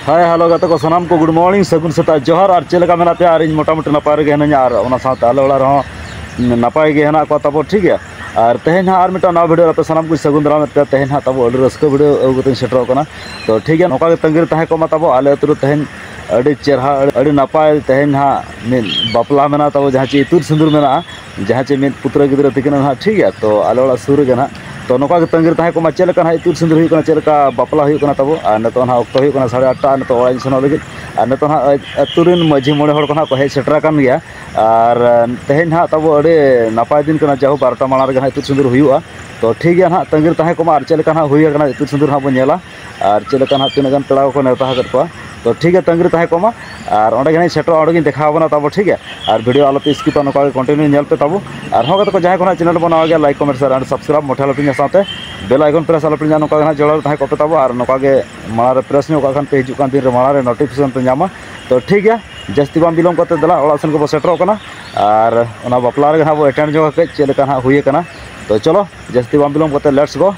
Hi hello गाते को सनाम को गुड मॉर्निंग सगुन सेता जोहर और चेलका मेना पे और मोटामुटी नपाय रे हेना और ओना साथ आले ओड़ा रहो नपाय गे हेना को तबो ठीक है और तेहन और मिटा नवा वीडियो पे सनाम को सगुन दाराम पे तेहन तबो अड़ी रस्क वीडियो अगुतन सेटरो कना तो ठीक है नोका तंगिर ताहे को मा तबो आले अतुर तेहन अड़ी चेरहा अड़ी नपाय तेहन हा बापला मेना तबो जहाँ चे इतुर सिंदूर मेना जहाँ चे मिद पुत्र गिद्रा तिकिन हा ठीक है तो आले ओड़ा सुर गे ना तो नौका तंगिर ताहे को मा चेलका ना इतुर सिंदूर हुई कना चेलका बापला हुई कना तबो और नतो ना ऑक्टो हुई कना 8:30 नतो ओड़ा सनो लगित और नतो ना अतुरिन मझी मोड़े हड़ को ना को हे सेटरा कान गया और तेहन हा तबो अड़ी नपाय दिन कना जाहु 12टा माला रे इतुर सिंदूर हुआ तो ठीक है ना तंगिर ताहे को मा और चेलका ना हुई कना इतुर सिंदूर हा बो नेला और चेलका ना तीन गन पेड़ा को नेता हकत को तो ठीक है तंगिर ताहे को मा और ओंडे गने सेटर ओंडे देखा बना तब ठीक है और वीडियो आलो पे स्किप नौका कंटिन्यू नेल पे तब और होगा तो जहाँ को चैनल बनावा गया like comment share and subscribe मोठा लपिन साथे बेल आइकन प्रेस आलो पे नौका जोड़ा ताहे को तब और नौका के मारे प्रेस ने ओका पे हिजु कान दिन रे मारे नोटिफिकेशन पे नामा तो ठीक है जस्ती बाम बिलोम करते दला ओड़ा सन को सेटर कना और ओना बापला रे हां बो अटेंड जो के चेलका हां हुई कना तो चलो जस्ती बाम बिलोम करते लेट्स गो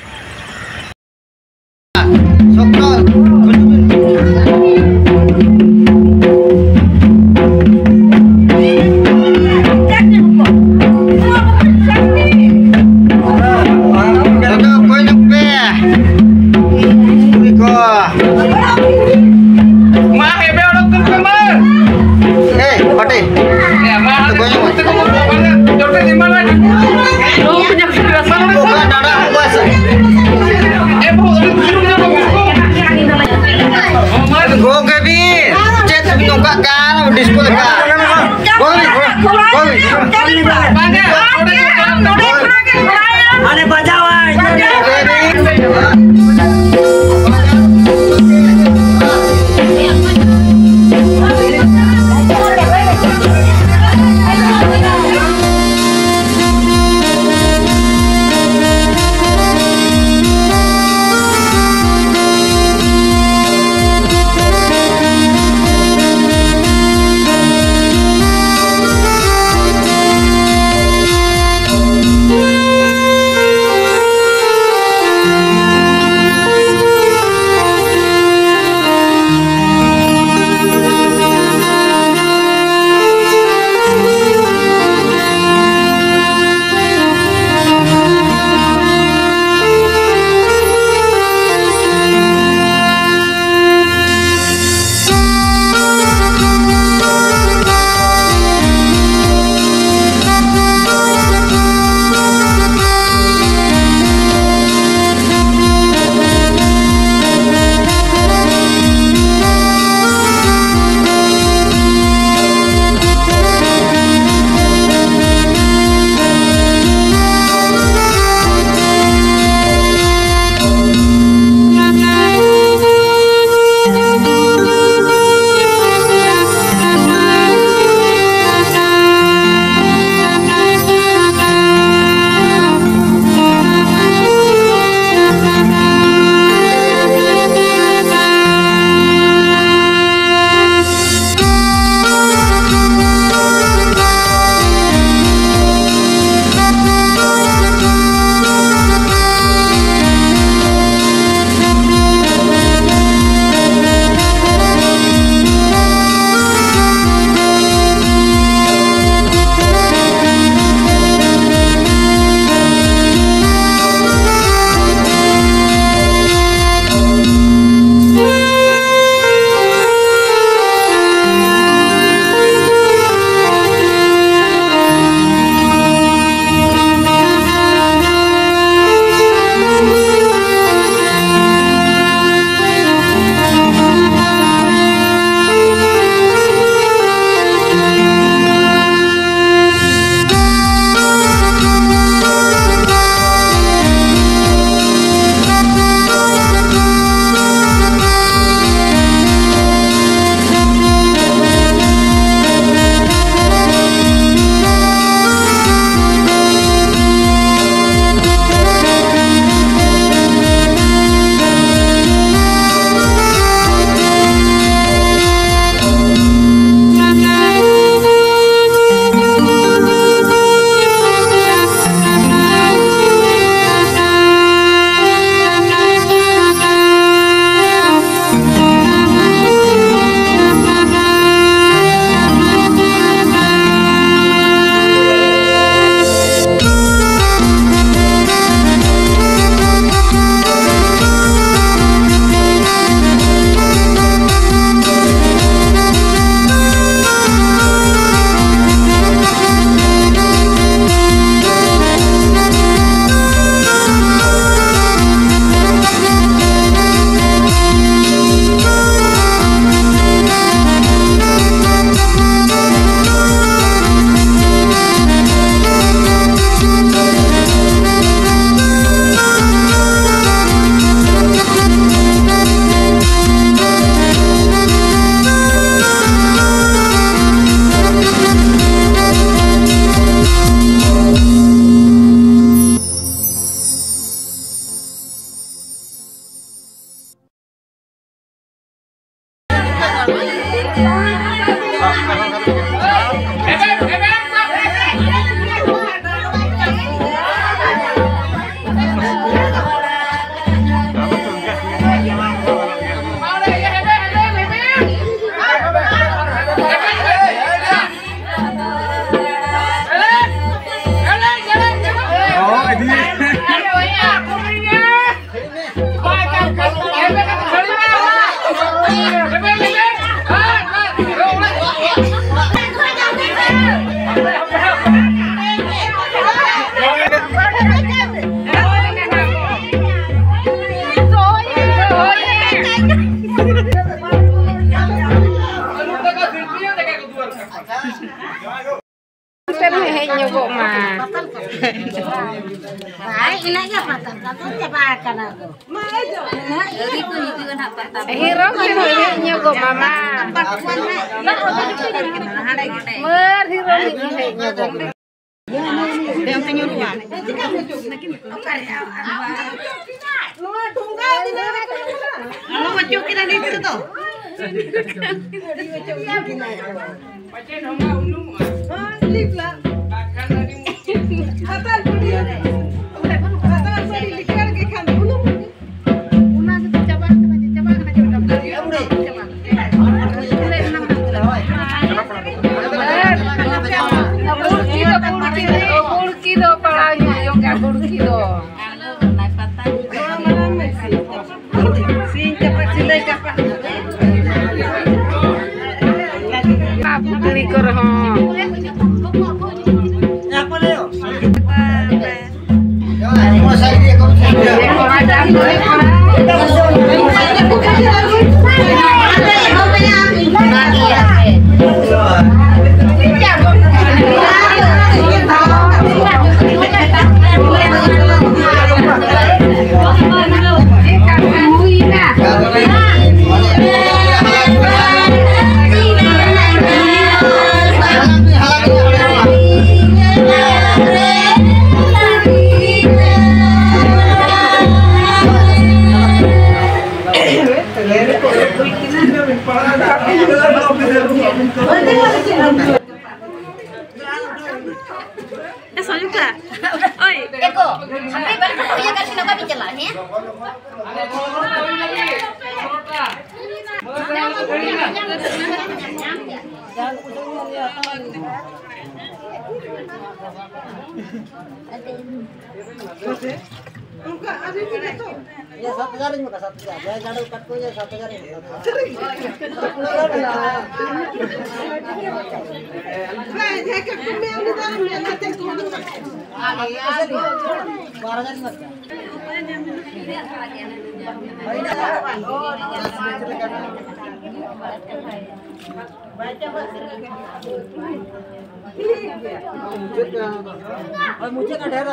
मुझे का ढेर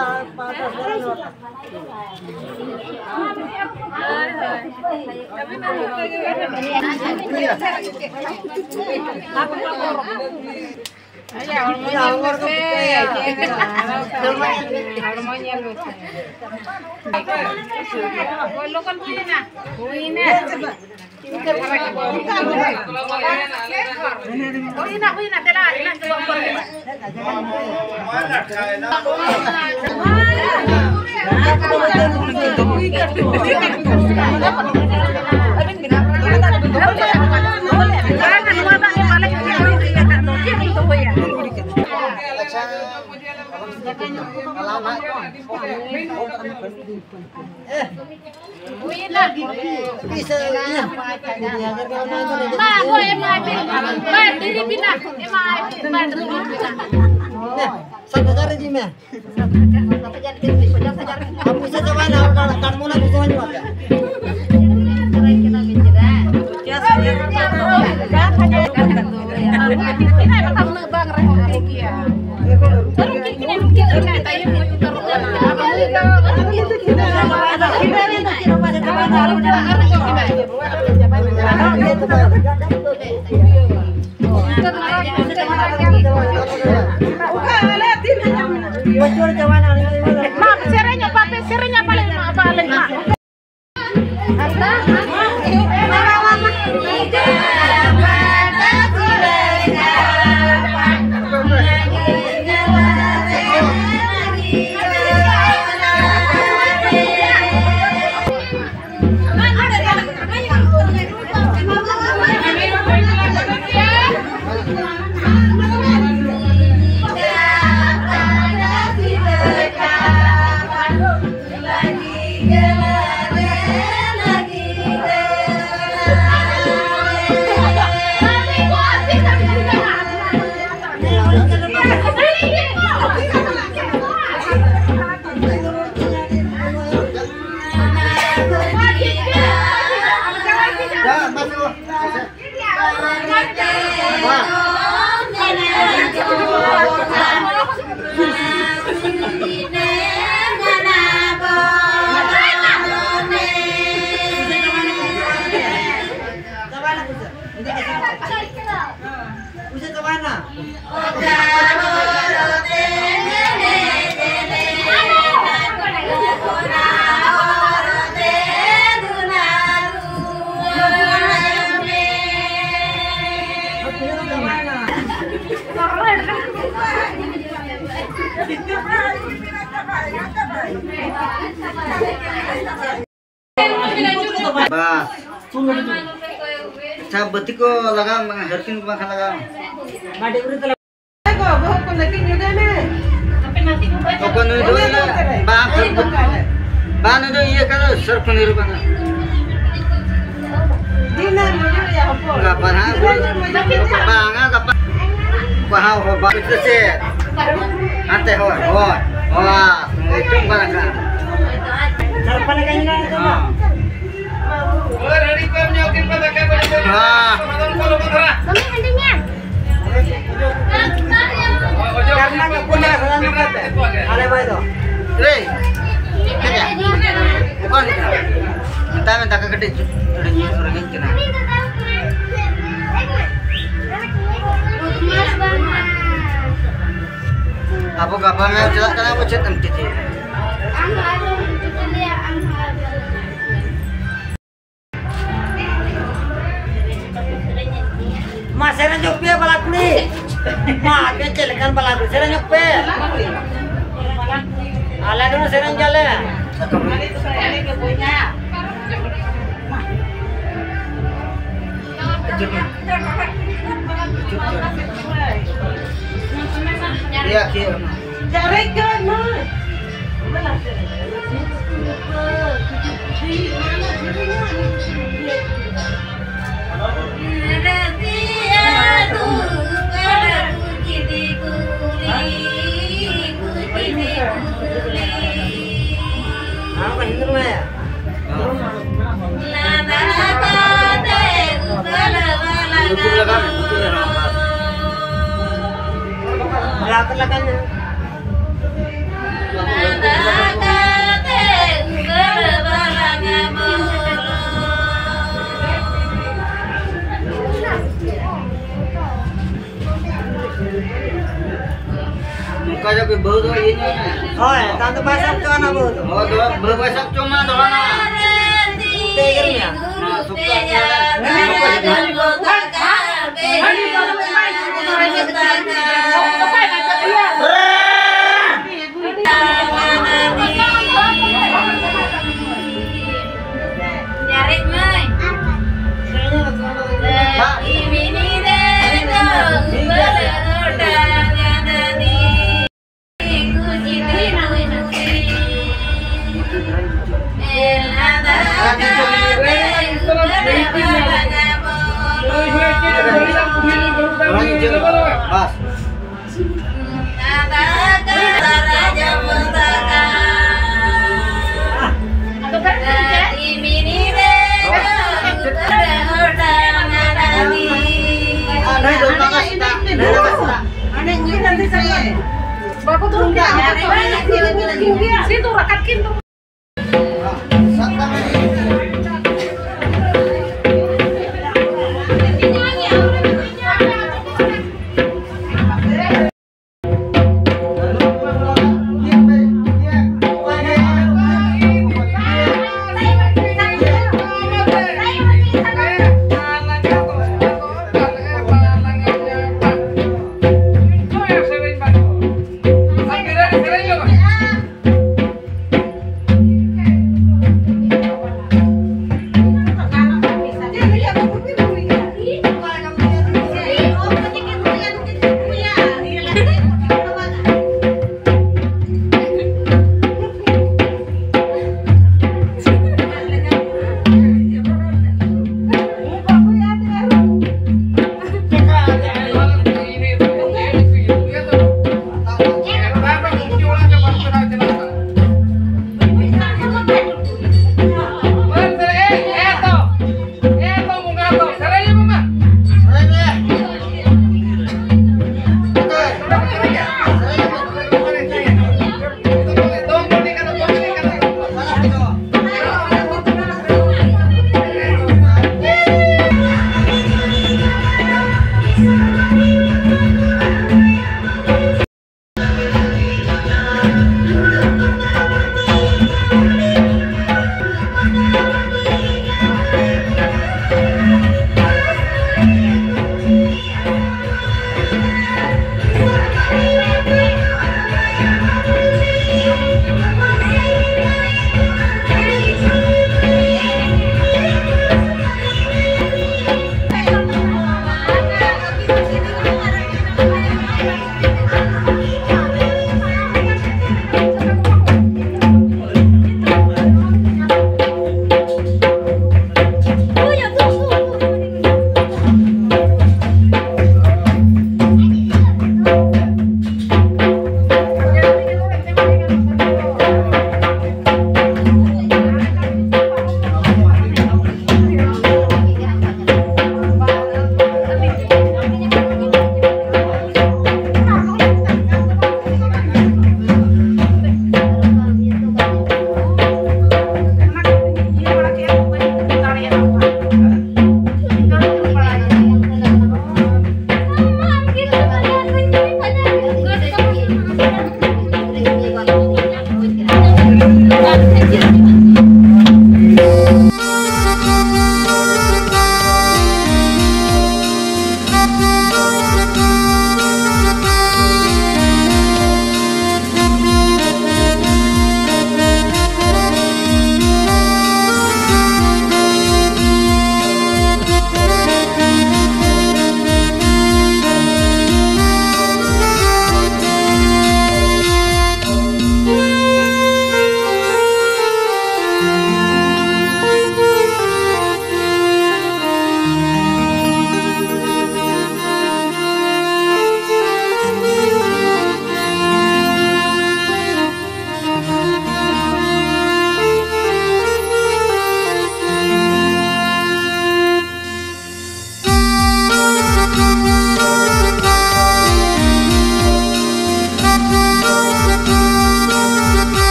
Usia kemana? Bah, saya betik ko lagam, herkin ko makan lagam. Toko nudo na, bang terbut, bang nudo iya kalau serp niru bang. Kapan ha? Bang kapan? Wah, bang itu sih. Ante hoi, wah, itu bang kan. Sarapan lagi ni kan? Karena nggak punya sana kata. Ada apa itu? Bukan itu. Minta ke gede orang itu kena. Apa kabarnya? Jelas kenapa chat MTT? Mas saya nyupi balak ni. Mak kecil kan balak saya nyupi. Alah dulu saya jalan. Iya, kira. Cari kan, Mas. Apa ini namanya? Betul lah kan, betul ya nampak. Belakang belakangnya. Muka jadi bau tu ini ni. Oh, tante pasang tu anak bau tu. Oh, tu bau besar cuma tu mana? Tegernya. Suka. Bas. Bapak turun ke situ rakat kintu.